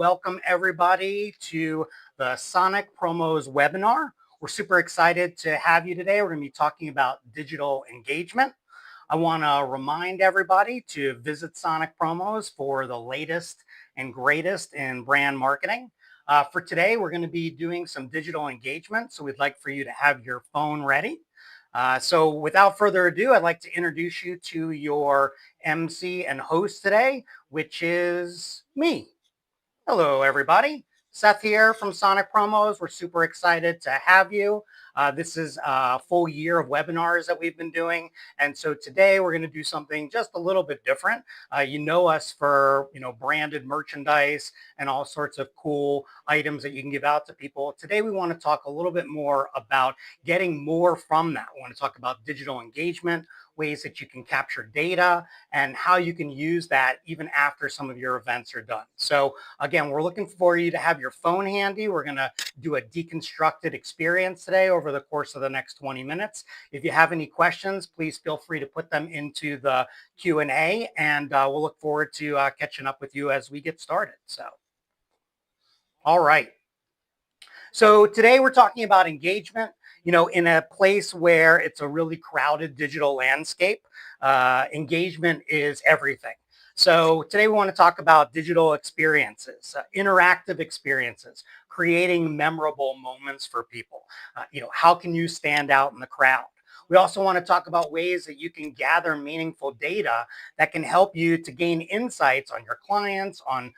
Welcome everybody to the Sonic Promos webinar. We're super excited to have you today. We're going to be talking about digital engagement. I want to remind everybody to visit Sonic Promos for the latest and greatest in brand marketing. For today, we're going to be doing some digital engagement, so we'd like for you to have your phone ready. So without further ado, I'd like to introduce you to your MC and host today, which is me. Hello, everybody. Seth here from Sonic Promos. We're super excited to have you. This is a full year of webinars that we've been doing. And so today we're going to do something just a little bit different. You know us for, branded merchandise and all sorts of cool items that you can give out to people. Today we want to talk a little bit more about getting more from that. We want to talk about digital engagement, ways that you can capture data, and how you can use that even after some of your events are done. So again, we're looking for you to have your phone handy. We're going to do a deconstructed experience today over the course of the next 20 minutes. If you have any questions, please feel free to put them into the Q&A, and we'll look forward to catching up with you as we get started. So, all right. So today we're talking about engagement, in a place where it's a really crowded digital landscape. Engagement is everything. So today we want to talk about digital experiences, interactive experiences, creating memorable moments for people. How can you stand out in the crowd? We also want to talk about ways that you can gather meaningful data that can help you to gain insights on your clients, on,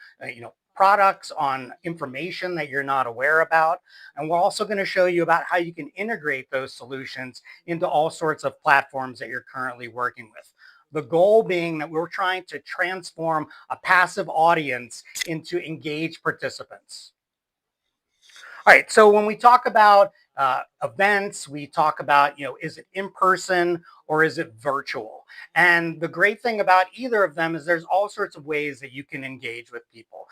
products, on information that you're not aware about. And we're also going to show you about how you can integrate those solutions into all sorts of platforms that you're currently working with. The goal being that we're trying to transform a passive audience into engaged participants. All right, so when we talk about events, we talk about, is it in person or is it virtual? And the great thing about either of them is there's all sorts of ways that you can engage with people.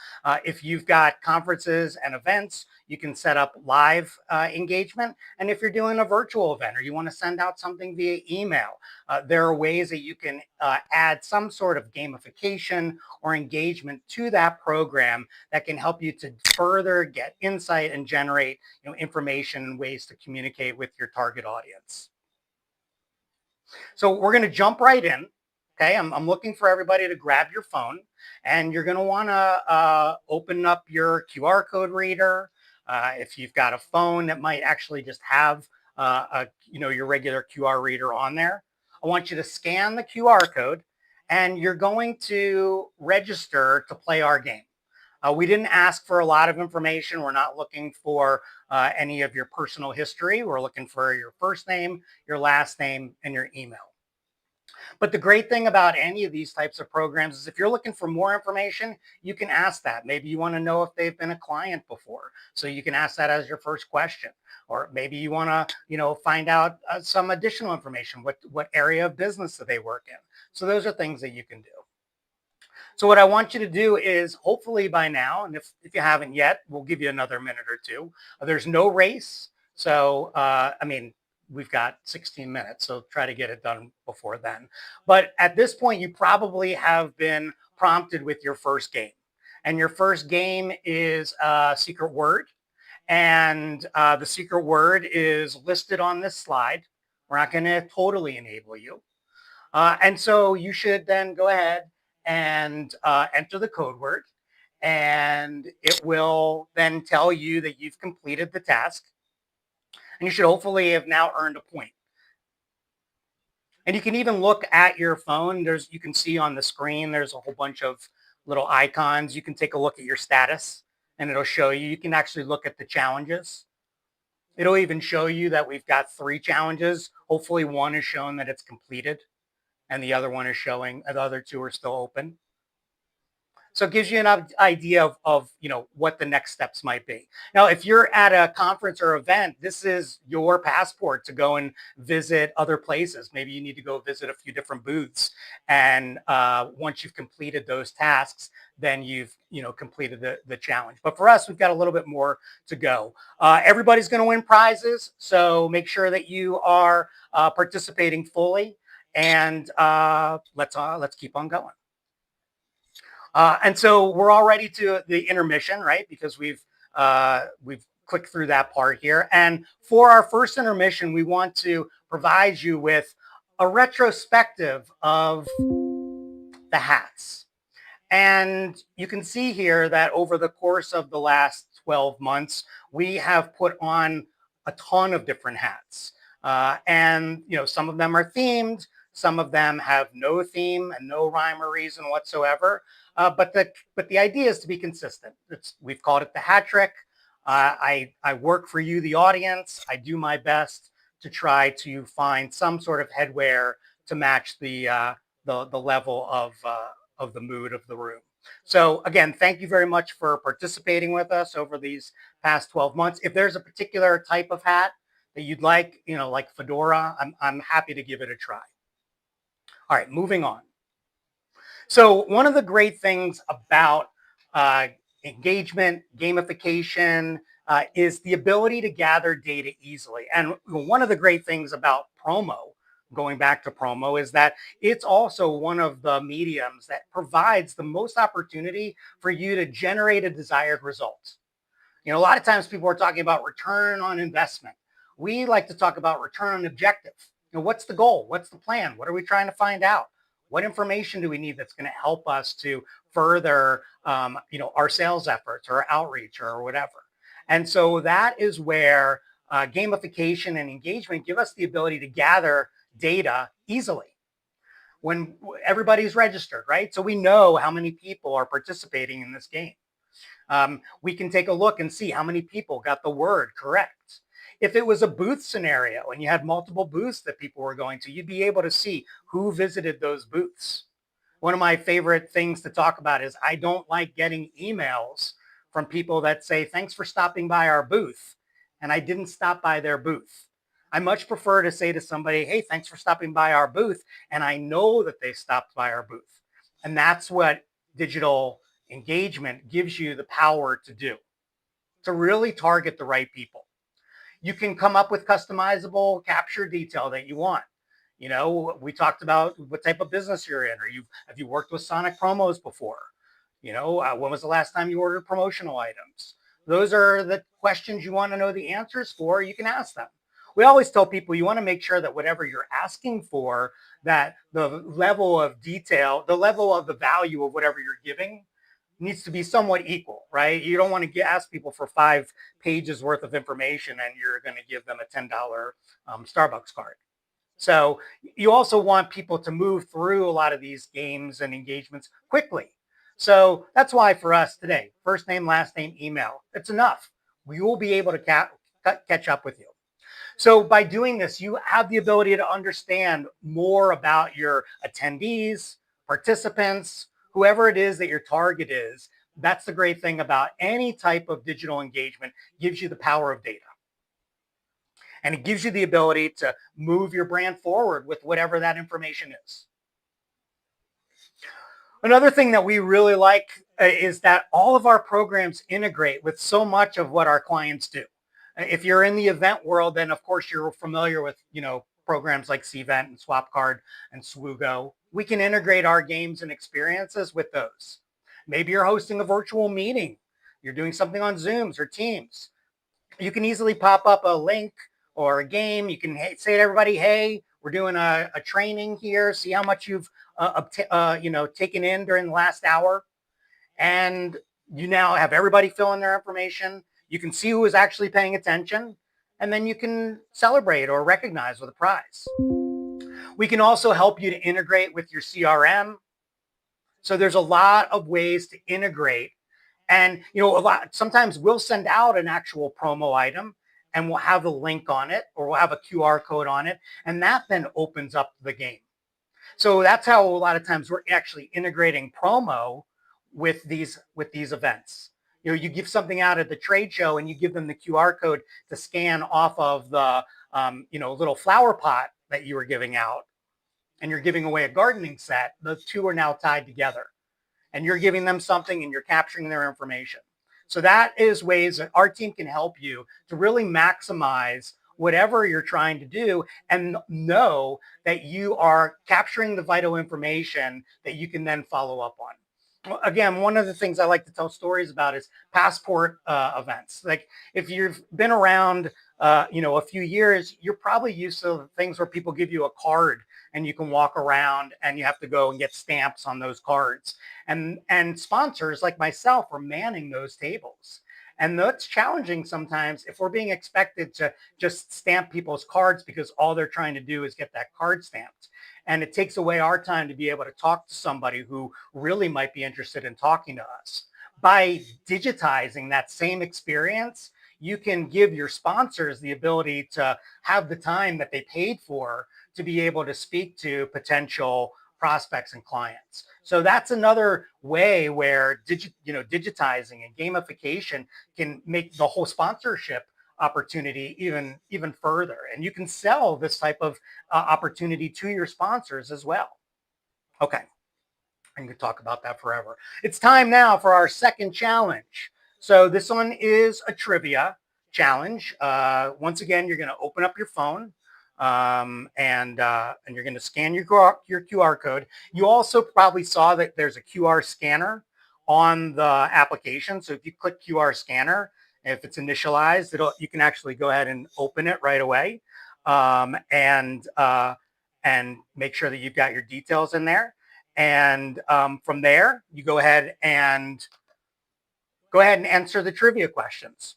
If you've got conferences and events, you can set up live engagement. And if you're doing a virtual event or you want to send out something via email, there are ways that you can add some sort of gamification or engagement to that program that can help you to further get insight and generate information and ways to communicate with your target audience. So we're going to jump right in. Okay, I'm looking for everybody to grab your phone, and you're going to want to open up your QR code reader. If you've got a phone that might actually just have your regular QR reader on there, I want you to scan the QR code, and you're going to register to play our game. We didn't ask for a lot of information. We're not looking for any of your personal history. We're looking for your first name, your last name, and your email. But the great thing about any of these types of programs is if you're looking for more information, you can ask that. Maybe you want to know if they've been a client before. So you can ask that as your first question. Or maybe you want to, find out some additional information. What area of business do they work in? So those are things that you can do. So what I want you to do is hopefully by now, and if you haven't yet, we'll give you another minute or two. There's no race. So, we've got 16 minutes, so try to get it done before then. But at this point, you probably have been prompted with your first game. And your first game is a secret word. And the secret word is listed on this slide. We're not going to totally enable you. And so you should then go ahead and enter the code word, and it will then tell you that you've completed the task, and you should hopefully have now earned a point. And you can even look at your phone. You can see on the screen, there's a whole bunch of little icons. You can take a look at your status, and it'll show you. You can actually look at the challenges. It'll even show you that we've got 3 challenges. Hopefully one is shown that it's completed, and the other one is showing the other 2 are still open. So it gives you an idea of what the next steps might be. Now, if you're at a conference or event, this is your passport to go and visit other places. Maybe you need to go visit a few different booths. And once you've completed those tasks, then you've completed the challenge. But for us, we've got a little bit more to go. Everybody's going to win prizes. So make sure that you are participating fully. And let's keep on going. And so we're all ready to the intermission, right? Because we've clicked through that part here. And for our first intermission, we want to provide you with a retrospective of the hats. And you can see here that over the course of the last 12 months, we have put on a ton of different hats. And some of them are themed, some of them have no theme and no rhyme or reason whatsoever. But the idea is to be consistent. We've called it the hat trick. I work for you, the audience. I do my best to try to find some sort of headwear to match the level of the mood of the room. So again, thank you very much for participating with us over these past 12 months. If there's a particular type of hat that you'd like, like fedora, I'm happy to give it a try. All right, moving on. So one of the great things about engagement, gamification, is the ability to gather data easily. And one of the great things about promo, going back to promo, is that it's also one of the mediums that provides the most opportunity for you to generate a desired result. A lot of times people are talking about return on investment. We like to talk about return on objective. What's the goal? What's the plan? What are we trying to find out? What information do we need that's going to help us to further, our sales efforts or outreach or whatever? And so that is where gamification and engagement give us the ability to gather data easily when everybody's registered, right? So we know how many people are participating in this game. We can take a look and see how many people got the word correct. If it was a booth scenario and you had multiple booths that people were going to, you'd be able to see who visited those booths. One of my favorite things to talk about is I don't like getting emails from people that say, thanks for stopping by our booth. And I didn't stop by their booth. I much prefer to say to somebody, hey, thanks for stopping by our booth. And I know that they stopped by our booth. And that's what digital engagement gives you the power to do, to really target the right people. You can come up with customizable capture detail that you want. We talked about what type of business you're in, or have you worked with Sonic promos before? When was the last time you ordered promotional items? Those are the questions you want to know the answers for. You can ask them. We always tell people you want to make sure that whatever you're asking for, that the level of detail, the level of the value of whatever you're giving needs to be somewhat equal, right? You don't want to ask people for 5 pages worth of information and you're going to give them a $10 Starbucks card. So you also want people to move through a lot of these games and engagements quickly. So that's why for us today, first name, last name, email, it's enough. We will be able to catch up with you. So by doing this, you have the ability to understand more about your attendees, participants, whoever it is that your target is. That's the great thing about any type of digital engagement. Gives you the power of data. And it gives you the ability to move your brand forward with whatever that information is. Another thing that we really like is that all of our programs integrate with so much of what our clients do. If you're in the event world, then of course you're familiar with, programs like Cvent and SwapCard and Swoogo. We can integrate our games and experiences with those. Maybe you're hosting a virtual meeting. You're doing something on Zooms or Teams. You can easily pop up a link or a game. You can say to everybody, hey, we're doing a training here. See how much you've taken in during the last hour. And you now have everybody fill in their information. You can see who is actually paying attention. And then you can celebrate or recognize with a prize. We can also help you to integrate with your CRM. So there's a lot of ways to integrate. And, sometimes we'll send out an actual promo item and we'll have a link on it or we'll have a QR code on it. And that then opens up the game. So that's how a lot of times we're actually integrating promo with these events. You give something out at the trade show and you give them the QR code to scan off of the, little flower pot that you were giving out, and you're giving away a gardening set. The two are now tied together, and you're giving them something and you're capturing their information. So that is ways that our team can help you to really maximize whatever you're trying to do and know that you are capturing the vital information that you can then follow up on. Well, again, one of the things I like to tell stories about is passport events. Like if you've been around, a few years, you're probably used to things where people give you a card and you can walk around and you have to go and get stamps on those cards. And sponsors like myself are manning those tables. And that's challenging sometimes if we're being expected to just stamp people's cards because all they're trying to do is get that card stamped. And it takes away our time to be able to talk to somebody who really might be interested in talking to us. By digitizing that same experience, you can give your sponsors the ability to have the time that they paid for to be able to speak to potential prospects and clients. So that's another way where digitizing and gamification can make the whole sponsorship opportunity even further, and you can sell this type of opportunity to your sponsors as well. Okay, I can talk about that forever. It's time now for our second challenge. So this one is a trivia challenge. Once again, you're going to open up your phone, and you're going to scan your QR code. You also probably saw that there's a QR scanner on the application. So if you click QR scanner, if it's initialized, you can actually go ahead and open it right away, and make sure that you've got your details in there. And from there, you go ahead and answer the trivia questions.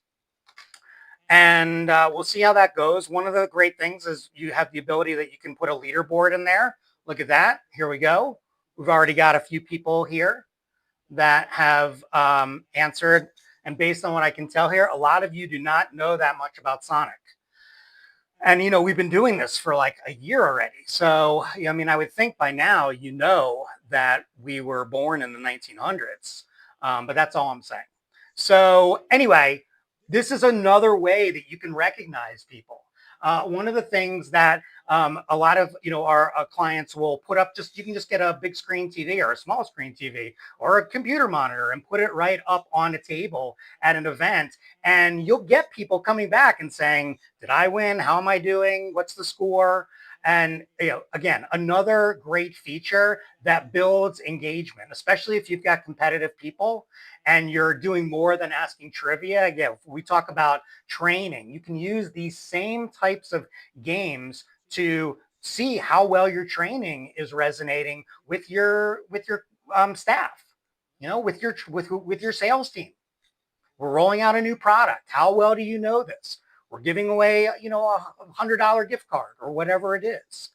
And we'll see how that goes. One of the great things is you have the ability that you can put a leaderboard in there. Look at that. Here we go. We've already got a few people here that have answered. And based on what I can tell here, a lot of you do not know that much about Sonic. And, we've been doing this for like a year already. So, I mean, I would think by now, that we were born in the 1900s, but that's all I'm saying. So anyway, this is another way that you can recognize people. One of the things that a lot of our clients will put up, you can just get a big screen TV or a small screen TV or a computer monitor and put it right up on a table at an event, and you'll get people coming back and saying, did I win? How am I doing? What's the score? And again, another great feature that builds engagement, especially if you've got competitive people and you're doing more than asking trivia. Again, we talk about training. You can use these same types of games to see how well your training is resonating with your staff. With your sales team. We're rolling out a new product. How well do you know this? We're giving away, $100 gift card or whatever it is.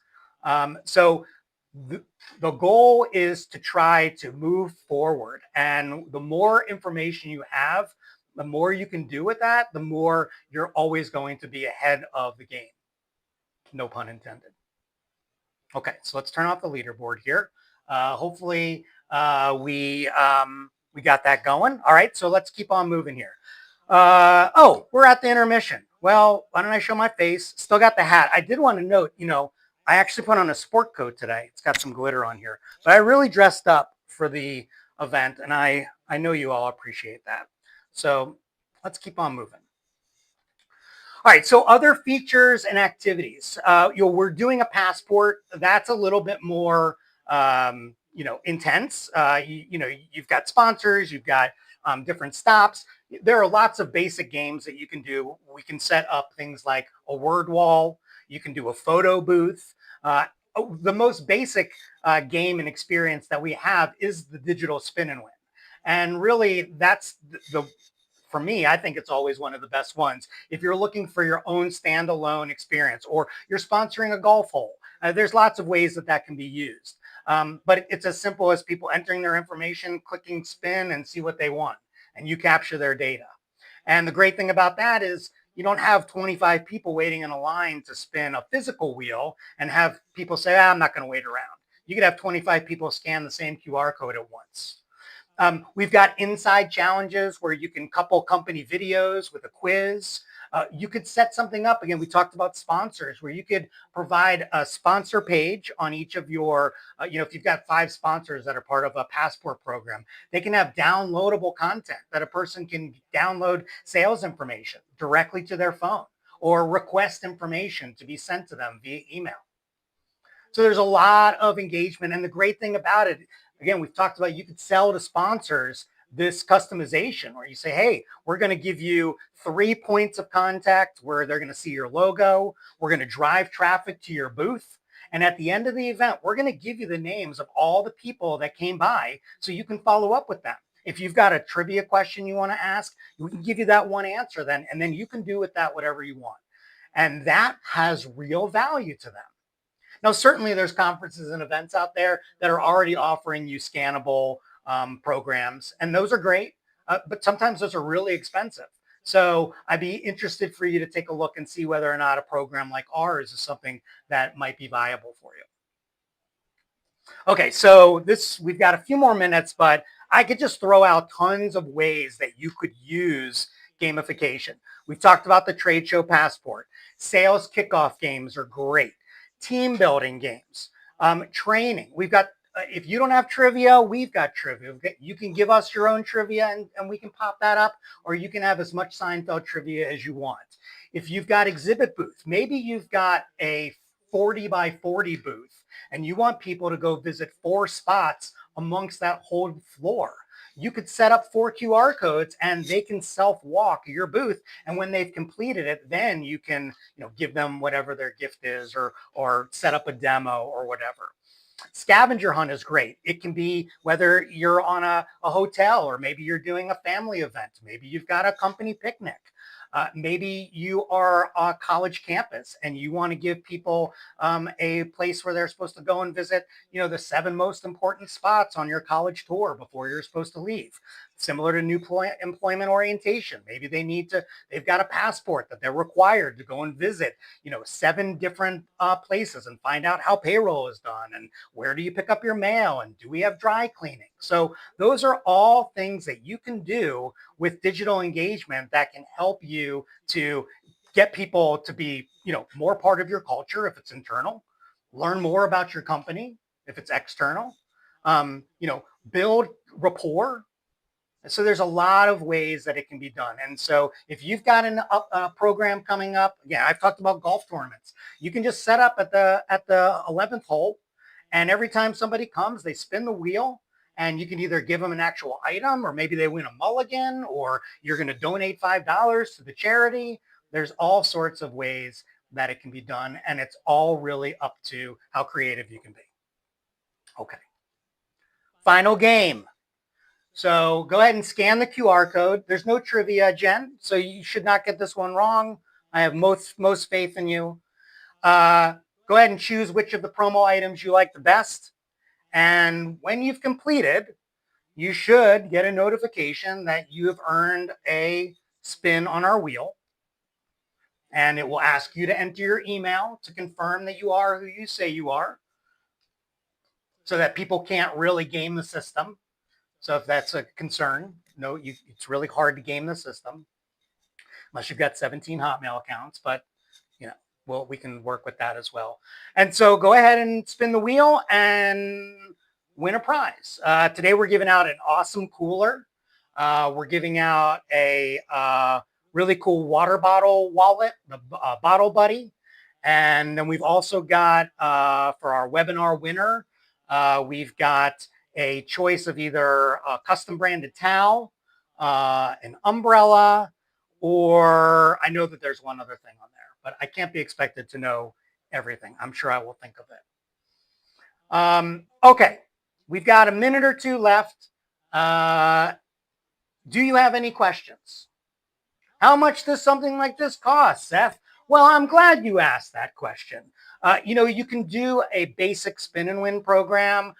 So the goal is to try to move forward. And the more information you have, the more you can do with that, the more you're always going to be ahead of the game. No pun intended. Okay, so let's turn off the leaderboard here. Hopefully we got that going. All right, so let's keep on moving here. We're at the intermission. Well, why don't I show my face? Still got the hat. I did want to note, I actually put on a sport coat today. It's got some glitter on here, but I really dressed up for the event, and I know you all appreciate that. So let's keep on moving. All right, so other features and activities. We're doing a passport. That's a little bit more, intense. You've got sponsors, you've got different stops. There are lots of basic games that you can do. We can set up things like a word wall. You can do a photo booth. The most basic game and experience that we have is the digital spin and win. And really, that's for me, I think it's always one of the best ones. If you're looking for your own standalone experience or you're sponsoring a golf hole, there's lots of ways that can be used. But it's as simple as people entering their information, clicking spin and see what they want, and you capture their data. And the great thing about that is you don't have 25 people waiting in a line to spin a physical wheel and have people say, I'm not going to wait around. You could have 25 people scan the same QR code at once. We've got inside challenges where you can couple company videos with a quiz. You could set something up. Again, we talked about sponsors where you could provide a sponsor page on each of your, if you've got 5 sponsors that are part of a passport program, they can have downloadable content that a person can download sales information directly to their phone or request information to be sent to them via email. So there's a lot of engagement. And the great thing about it, Again, we've talked about you could sell to sponsors this customization where you say, hey, we're going to give you 3 points of contact where they're going to see your logo. We're going to drive traffic to your booth. And at the end of the event, we're going to give you the names of all the people that came by so you can follow up with them. If you've got a trivia question you want to ask, we can give you that one answer then, and then you can do with that whatever you want. And that has real value to them. Now, certainly there's conferences and events out there that are already offering you scannable programs, and those are great, but sometimes those are really expensive. So I'd be interested for you to take a look and see whether or not a program like ours is something that might be viable for you. Okay, so we've got a few more minutes, but I could just throw out tons of ways that you could use gamification. We've talked about the trade show passport. Sales kickoff games are great. Team building games, training. We've got, if you don't have trivia, we've got trivia. You can give us your own trivia and we can pop that up, or you can have as much Seinfeld trivia as you want. If you've got exhibit booths, maybe you've got a 40 by 40 booth and you want people to go visit 4 spots amongst that whole floor. You could set up 4 QR codes and they can self-walk your booth. And when they've completed it, then you can, give them whatever their gift is or set up a demo or whatever. Scavenger hunt is great. It can be whether you're on a hotel or maybe you're doing a family event. Maybe you've got a company picnic. Maybe you are a college campus and you want to give people a place where they're supposed to go and visit, the 7 most important spots on your college tour before you're supposed to leave. Similar to new employment orientation. Maybe they've got a passport that they're required to go and visit, 7 different places and find out how payroll is done and where do you pick up your mail and do we have dry cleaning. So those are all things that you can do with digital engagement that can help you to get people to be, more part of your culture if it's internal, learn more about your company if it's external, build rapport. So there's a lot of ways that it can be done. And so if you've got a program coming up, yeah, I've talked about golf tournaments. You can just set up at the 11th hole, and every time somebody comes, they spin the wheel, and you can either give them an actual item, or maybe they win a mulligan, or you're going to donate $5 to the charity. There's all sorts of ways that it can be done, and it's all really up to how creative you can be. Okay. Final game. So go ahead and scan the QR code. There's no trivia, Jen, so you should not get this one wrong. I have most faith in you. Go ahead and choose which of the promo items you like the best. And when you've completed, you should get a notification that you have earned a spin on our wheel. And it will ask you to enter your email to confirm that you are who you say you are, so that people can't really game the system. So if that's a concern, no, it's really hard to game the system unless you've got 17 Hotmail accounts, but we can work with that as well. And so go ahead and spin the wheel and win a prize. Today we're giving out an awesome cooler. We're giving out a really cool water bottle wallet, the Bottle Buddy. And then we've also got, for our webinar winner, we've got a choice of either a custom branded towel, an umbrella, or I know that there's one other thing on there, but I can't be expected to know everything. I'm sure I will think of it. Okay, we've got a minute or 2 left. Do you have any questions? How much does something like this cost, Seth? Well, I'm glad you asked that question. You can do a basic spin and win program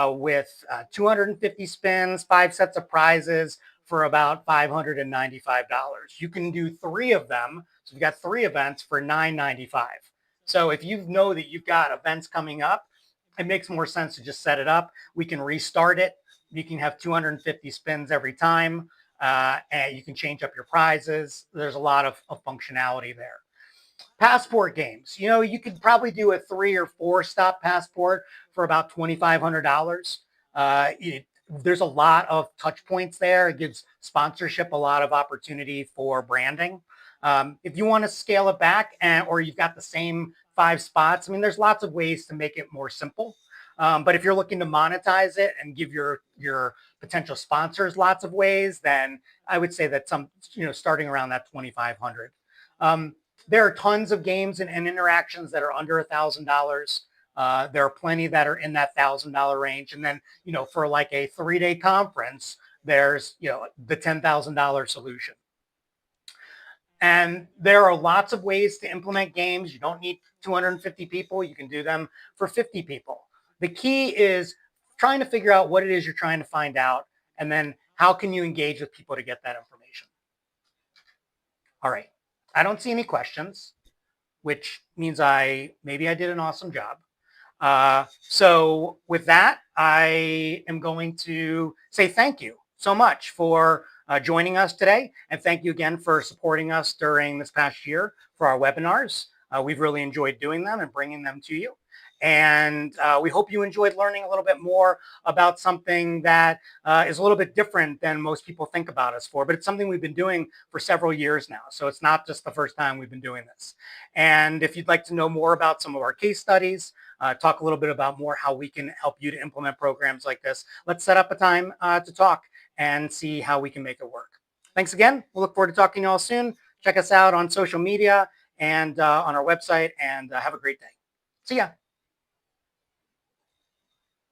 with 250 spins, 5 sets of prizes for about $595. You can do 3 of them. So you've got 3 events for $995. So if you know that you've got events coming up, it makes more sense to just set it up. We can restart it. You can have 250 spins every time. And you can change up your prizes. There's a lot of functionality there. Passport games. You could probably do a 3 or 4 stop passport for about $2,500. There's a lot of touch points there. It gives sponsorship a lot of opportunity for branding. If you want to scale it back or you've got the same 5 spots, there's lots of ways to make it more simple. But if you're looking to monetize it and give your potential sponsors lots of ways, then I would say that starting around that 2,500. There are tons of games and interactions that are under $1,000. There are plenty that are in that $1,000 range. And then, for like a 3-day conference, there's, the $10,000 solution. And there are lots of ways to implement games. You don't need 250 people. You can do them for 50 people. The key is trying to figure out what it is you're trying to find out, and then how can you engage with people to get that information. All right. I don't see any questions, which means maybe I did an awesome job. So with that, I am going to say thank you so much for joining us today. And thank you again for supporting us during this past year for our webinars. We've really enjoyed doing them and bringing them to you. And we hope you enjoyed learning a little bit more about something that is a little bit different than most people think about us for, but it's something we've been doing for several years now. So it's not just the first time we've been doing this. And if you'd like to know more about some of our case studies, talk a little bit about more how we can help you to implement programs like this, let's set up a time to talk and see how we can make it work. Thanks again. We'll look forward to talking to you all soon. Check us out on social media and on our website, and have a great day. See ya.